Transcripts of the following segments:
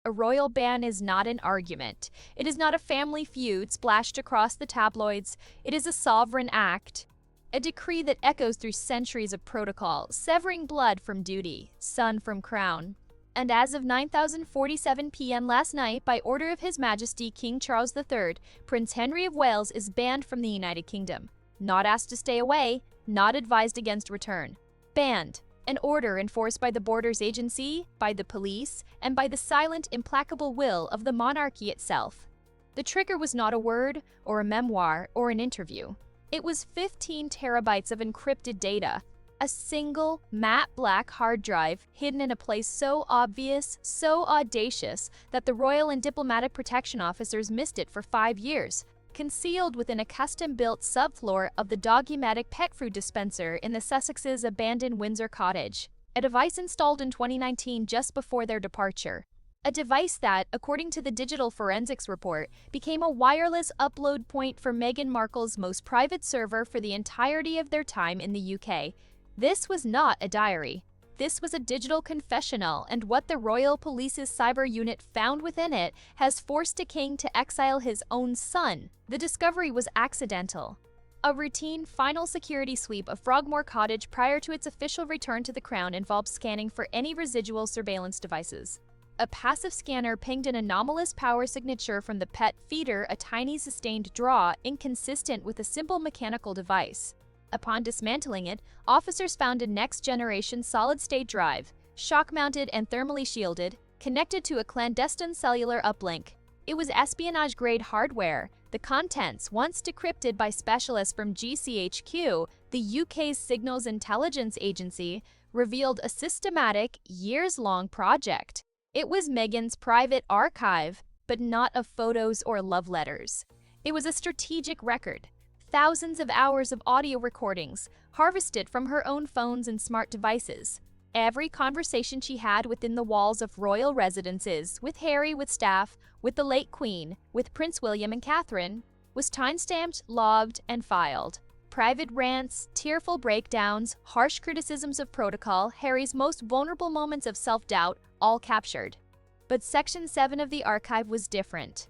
a royal ban is not an argument. It is not a family feud splashed across the tabloids. It is a sovereign act. A decree that echoes through centuries of protocol, severing blood from duty, son from crown. And as of 9:47 p.m. last night, by order of His Majesty King Charles III, Prince Henry of Wales is banned from the United Kingdom. Not asked to stay away, not advised against return. Banned. An order enforced by the Borders Agency, by the police, and by the silent, implacable will of the monarchy itself. The trigger was not a word, or a memoir, or an interview. It was 15 terabytes of encrypted data, a single matte black hard drive hidden in a place so obvious, so audacious, that the royal and diplomatic protection officers missed it for 5 years, concealed within a custom-built subfloor of the dogmatic pet food dispenser in the Sussex's abandoned Windsor cottage, a device installed in 2019 just before their departure. A device that, according to the digital forensics report, became a wireless upload point for Meghan Markle's most private server for the entirety of their time in the UK. This was not a diary. This was a digital confessional, and what the Royal Police's cyber unit found within it has forced a king to exile his own son. The discovery was accidental. A routine final security sweep of Frogmore Cottage prior to its official return to the Crown involved scanning for any residual surveillance devices. A passive scanner pinged an anomalous power signature from the pet feeder, a tiny sustained draw inconsistent with a simple mechanical device. Upon dismantling it, officers found a next-generation solid-state drive, shock-mounted and thermally shielded, connected to a clandestine cellular uplink. It was espionage-grade hardware. The contents, once decrypted by specialists from GCHQ, the UK's Signals Intelligence Agency, revealed a systematic, years-long project. It was Meghan's private archive, but not of photos or love letters. It was a strategic record. Thousands of hours of audio recordings, harvested from her own phones and smart devices. Every conversation she had within the walls of royal residences, with Harry, with staff, with the late Queen, with Prince William and Catherine, was time-stamped, logged, and filed. Private rants, tearful breakdowns, harsh criticisms of protocol, Harry's most vulnerable moments of self-doubt, all captured. But Section 7 of the archive was different.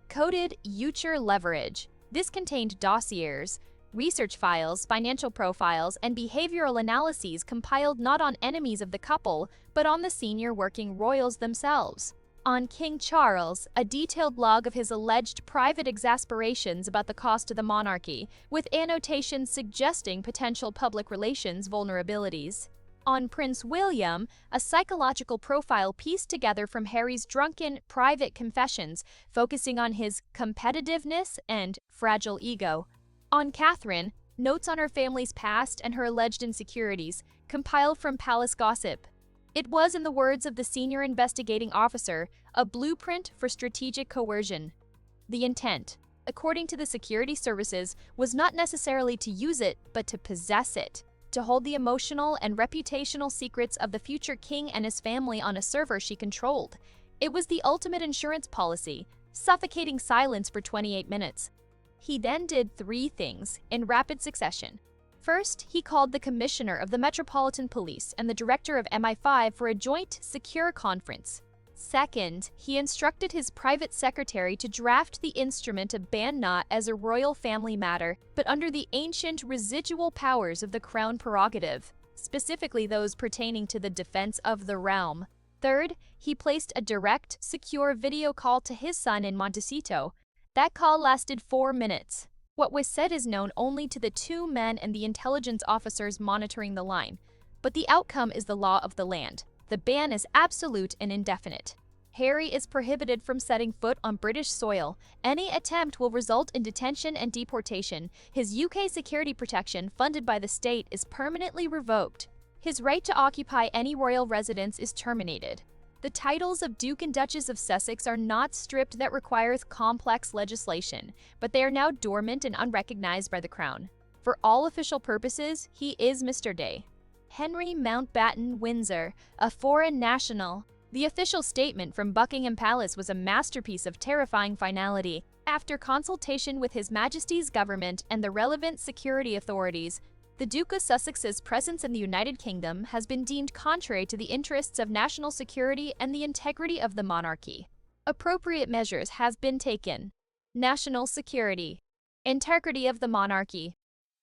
Coded future leverage. This contained dossiers, research files, financial profiles, and behavioral analyses compiled not on enemies of the couple, but on the senior working royals themselves. On King Charles, a detailed log of his alleged private exasperations about the cost to the monarchy, with annotations suggesting potential public relations vulnerabilities. On Prince William, a psychological profile pieced together from Harry's drunken, private confessions, focusing on his competitiveness and fragile ego. On Catherine, notes on her family's past and her alleged insecurities, compiled from palace gossip. It was, in the words of the senior investigating officer, a blueprint for strategic coercion. The intent, according to the security services, was not necessarily to use it, but to possess it. To hold the emotional and reputational secrets of the future king and his family on a server she controlled. It was the ultimate insurance policy, suffocating silence for 28 minutes. He then did 3 things, in rapid succession. First, he called the commissioner of the Metropolitan Police and the director of MI5 for a joint, secure conference. Second, he instructed his private secretary to draft the instrument to ban not as a royal family matter, but under the ancient residual powers of the crown prerogative, specifically those pertaining to the defense of the realm. Third, he placed a direct, secure video call to his son in Montecito. That call lasted 4 minutes. What was said is known only to the 2 men and the intelligence officers monitoring the line, but the outcome is the law of the land. The ban is absolute and indefinite. Harry is prohibited from setting foot on British soil. Any attempt will result in detention and deportation. His UK security protection, funded by the state, is permanently revoked. His right to occupy any royal residence is terminated. The titles of Duke and Duchess of Sussex are not stripped that requires complex legislation, but they are now dormant and unrecognized by the Crown. For all official purposes, he is Mr. Day. Henry Mountbatten Windsor, a foreign national. The official statement from Buckingham Palace was a masterpiece of terrifying finality. After consultation with His Majesty's government and the relevant security authorities, The Duke of Sussex's presence in the United Kingdom has been deemed contrary to the interests of national security and the integrity of the monarchy. Appropriate measures have been taken. National security. Integrity of the monarchy.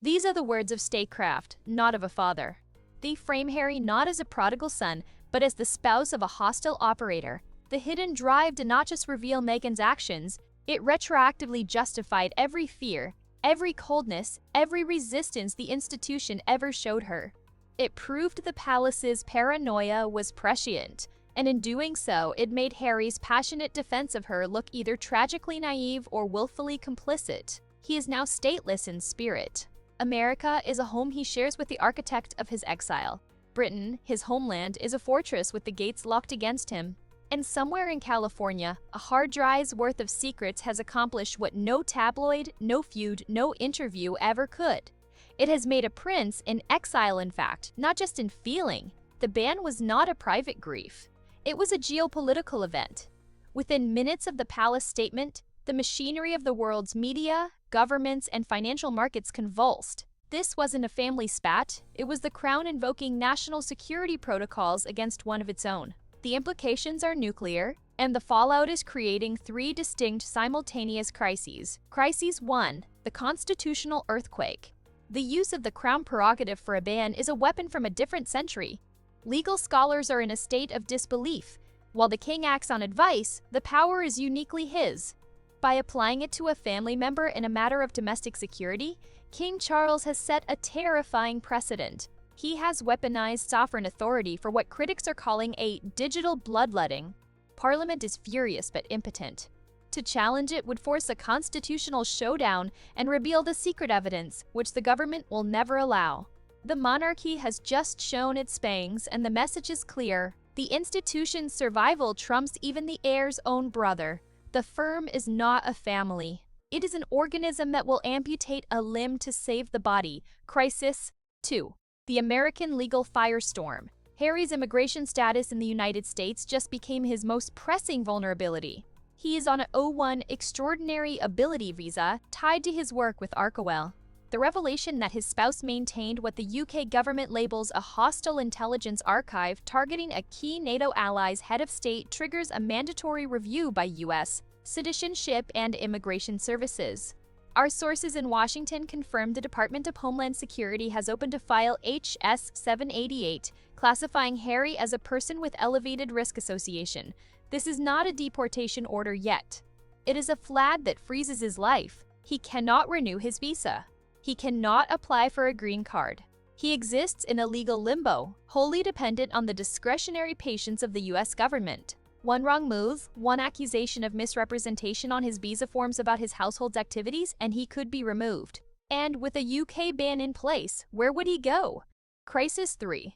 These are the words of statecraft, not of a father. They frame Harry not as a prodigal son, but as the spouse of a hostile operator. The hidden drive did not just reveal Meghan's actions, it retroactively justified every fear, every coldness, every resistance the institution ever showed her. It proved the palace's paranoia was prescient, and in doing so, it made Harry's passionate defense of her look either tragically naive or willfully complicit. He is now stateless in spirit. America is a home he shares with the architect of his exile. Britain, his homeland, is a fortress with the gates locked against him. And somewhere in California, a hard drive's worth of secrets has accomplished what no tabloid, no feud, no interview ever could. It has made a prince in exile, in fact, not just in feeling. The ban was not a private grief. It was a geopolitical event. Within minutes of the palace statement, the machinery of the world's media, governments, and financial markets convulsed. This wasn't a family spat, it was the crown invoking national security protocols against one of its own. The implications are nuclear, and the fallout is creating three distinct simultaneous crises. Crisis 1. The constitutional earthquake. The use of the crown prerogative for a ban is a weapon from a different century. Legal scholars are in a state of disbelief. While the king acts on advice, the power is uniquely his. By applying it to a family member in a matter of domestic security, King Charles has set a terrifying precedent. He has weaponized sovereign authority for what critics are calling a digital bloodletting. Parliament is furious but impotent. To challenge it would force a constitutional showdown and reveal the secret evidence, which the government will never allow. The monarchy has just shown its fangs, and the message is clear. The institution's survival trumps even the heir's own brother. The firm is not a family. It is an organism that will amputate a limb to save the body. Crisis 2. The American legal firestorm. Harry's immigration status in the United States just became his most pressing vulnerability. He is on an O1 Extraordinary Ability visa tied to his work with Arkowell. The revelation that his spouse maintained what the UK government labels a hostile intelligence archive targeting a key NATO ally's head of state triggers a mandatory review by US Citizenship and Immigration Services. Our sources in Washington confirmed the Department of Homeland Security has opened a file HS 788, classifying Harry as a person with elevated risk association. This is not a deportation order yet. It is a flag that freezes his life. He cannot renew his visa. He cannot apply for a green card. He exists in a legal limbo, wholly dependent on the discretionary patience of the US government. One wrong move, one accusation of misrepresentation on his visa forms about his household's activities, and he could be removed. And with a UK ban in place, where would he go? Crisis 3.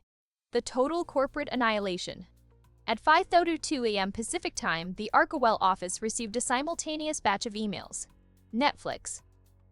The total corporate annihilation. At 5:02 a.m. Pacific Time, the Arkowell office received a simultaneous batch of emails. Netflix,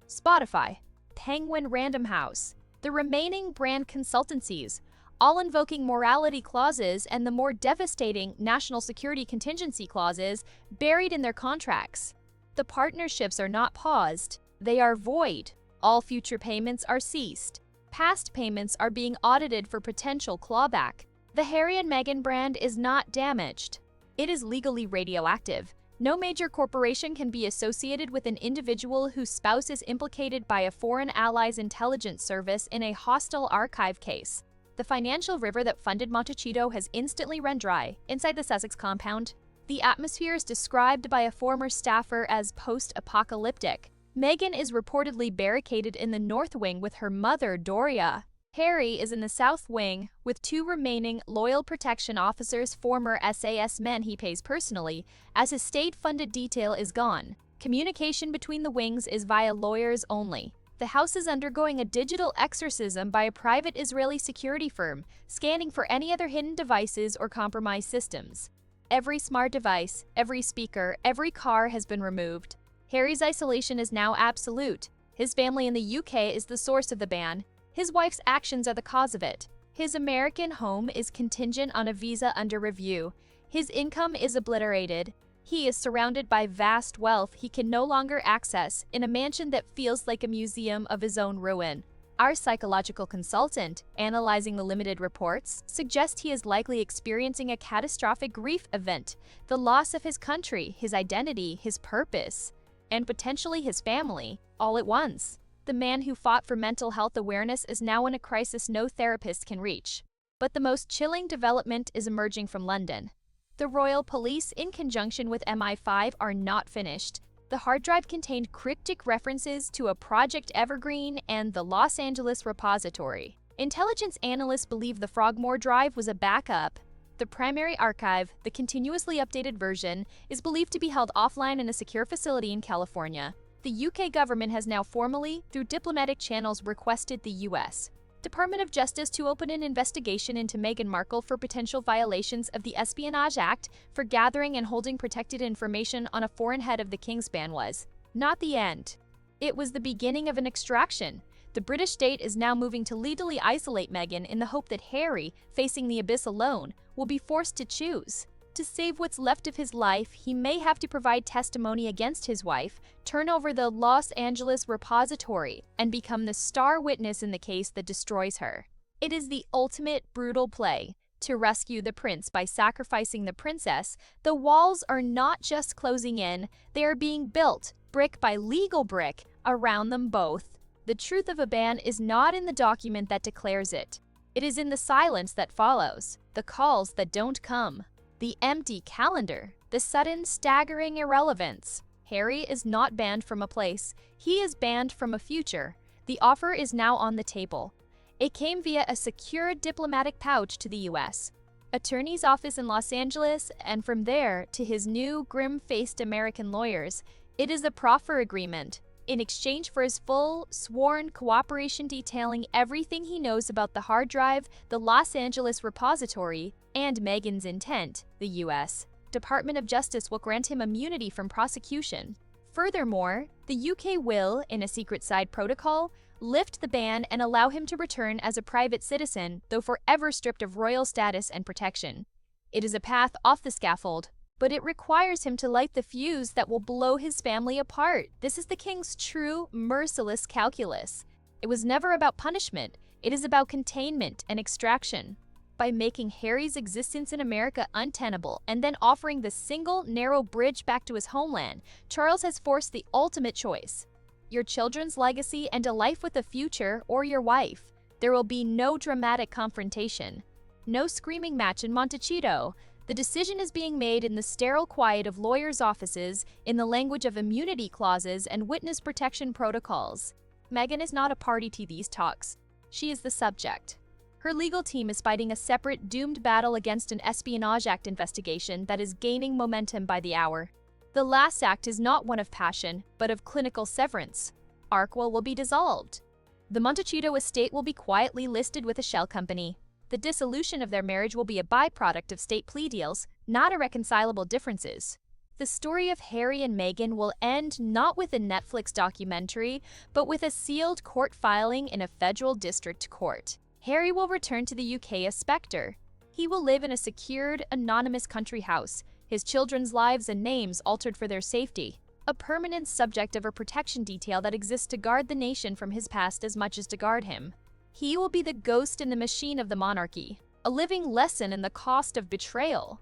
Spotify, Penguin Random House, the remaining brand consultancies, all invoking morality clauses and the more devastating national security contingency clauses buried in their contracts. The partnerships are not paused, they are void. All future payments are ceased. Past payments are being audited for potential clawback. The Harry and Meghan brand is not damaged. It is legally radioactive. No major corporation can be associated with an individual whose spouse is implicated by a foreign ally's intelligence service in a hostile archive case. The financial river that funded Montecito has instantly run dry inside the Sussex compound. The atmosphere is described by a former staffer as post-apocalyptic. Meghan is reportedly barricaded in the North Wing with her mother, Doria. Harry is in the South Wing with two remaining Loyal Protection Officers, former SAS men he pays personally, as his state-funded detail is gone. Communication between the wings is via lawyers only. The house is undergoing a digital exorcism by a private Israeli security firm, scanning for any other hidden devices or compromised systems. Every smart device, every speaker, every car has been removed. Harry's isolation is now absolute. His family in the UK is the source of the ban. His wife's actions are the cause of it. His American home is contingent on a visa under review. His income is obliterated. He is surrounded by vast wealth he can no longer access in a mansion that feels like a museum of his own ruin. Our psychological consultant, analyzing the limited reports, suggests he is likely experiencing a catastrophic grief event, the loss of his country, his identity, his purpose, and potentially his family, all at once. The man who fought for mental health awareness is now in a crisis no therapist can reach. But the most chilling development is emerging from London. The royal police, in conjunction with MI5, are not finished. The hard drive contained cryptic references to a Project Evergreen and the Los Angeles repository. Intelligence analysts believe the Frogmore drive was a backup. The primary archive, the continuously updated version, is believed to be held offline in a secure facility in California. The UK government has now formally, through diplomatic channels, requested the US Department of Justice to open an investigation into Meghan Markle for potential violations of the Espionage Act for gathering and holding protected information on a foreign head of the King's ban was not the end. It was the beginning of an extraction. The British state is now moving to legally isolate Meghan in the hope that Harry, facing the abyss alone, will be forced to choose. To save what's left of his life, he may have to provide testimony against his wife, turn over the Los Angeles repository, and become the star witness in the case that destroys her. It is the ultimate brutal play. To rescue the prince by sacrificing the princess, the walls are not just closing in, they are being built, brick by legal brick, around them both. The truth of a ban is not in the document that declares it. It is in the silence that follows, the calls that don't come. The empty calendar, the sudden staggering irrelevance. Harry is not banned from a place, he is banned from a future. The offer is now on the table. It came via a secure diplomatic pouch to the US Attorney's office in Los Angeles, and from there to his new grim-faced American lawyers. It is a proffer agreement, in exchange for his full, sworn cooperation detailing everything he knows about the hard drive, the Los Angeles repository, and Meghan's intent. The US Department of Justice will grant him immunity from prosecution. Furthermore, the UK will, in a secret side protocol, lift the ban and allow him to return as a private citizen, though forever stripped of royal status and protection. It is a path off the scaffold, but it requires him to light the fuse that will blow his family apart. This is the king's true, merciless calculus. It was never about punishment, it is about containment and extraction. By making Harry's existence in America untenable and then offering the single, narrow bridge back to his homeland, Charles has forced the ultimate choice. Your children's legacy and a life with a future, or your wife. There will be no dramatic confrontation. No screaming match in Montecito. The decision is being made in the sterile quiet of lawyers' offices, in the language of immunity clauses and witness protection protocols. Meghan is not a party to these talks. She is the subject. Her legal team is fighting a separate, doomed battle against an Espionage Act investigation that is gaining momentum by the hour. The last act is not one of passion, but of clinical severance. Arkwell will be dissolved. The Montecito estate will be quietly listed with a shell company. The dissolution of their marriage will be a byproduct of state plea deals, not irreconcilable differences. The story of Harry and Meghan will end not with a Netflix documentary, but with a sealed court filing in a federal district court. Harry will return to the UK a spectre. He will live in a secured, anonymous country house, his children's lives and names altered for their safety, a permanent subject of a protection detail that exists to guard the nation from his past as much as to guard him. He will be the ghost in the machine of the monarchy, a living lesson in the cost of betrayal.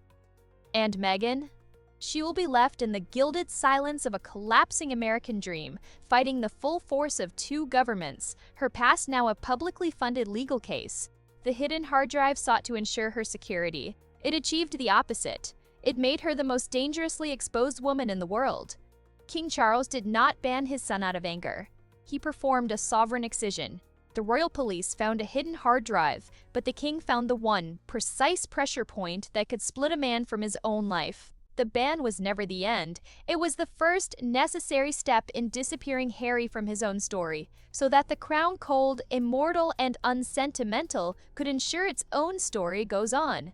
And Meghan? She will be left in the gilded silence of a collapsing American dream, fighting the full force of two governments, her past now a publicly funded legal case. The hidden hard drive sought to ensure her security. It achieved the opposite. It made her the most dangerously exposed woman in the world. King Charles did not ban his son out of anger. He performed a sovereign excision. The royal police found a hidden hard drive, but the king found the one precise pressure point that could split a man from his own life. The ban was never the end. It was the first necessary step in disappearing Harry from his own story, so that the crown, cold, immortal, and unsentimental, could ensure its own story goes on.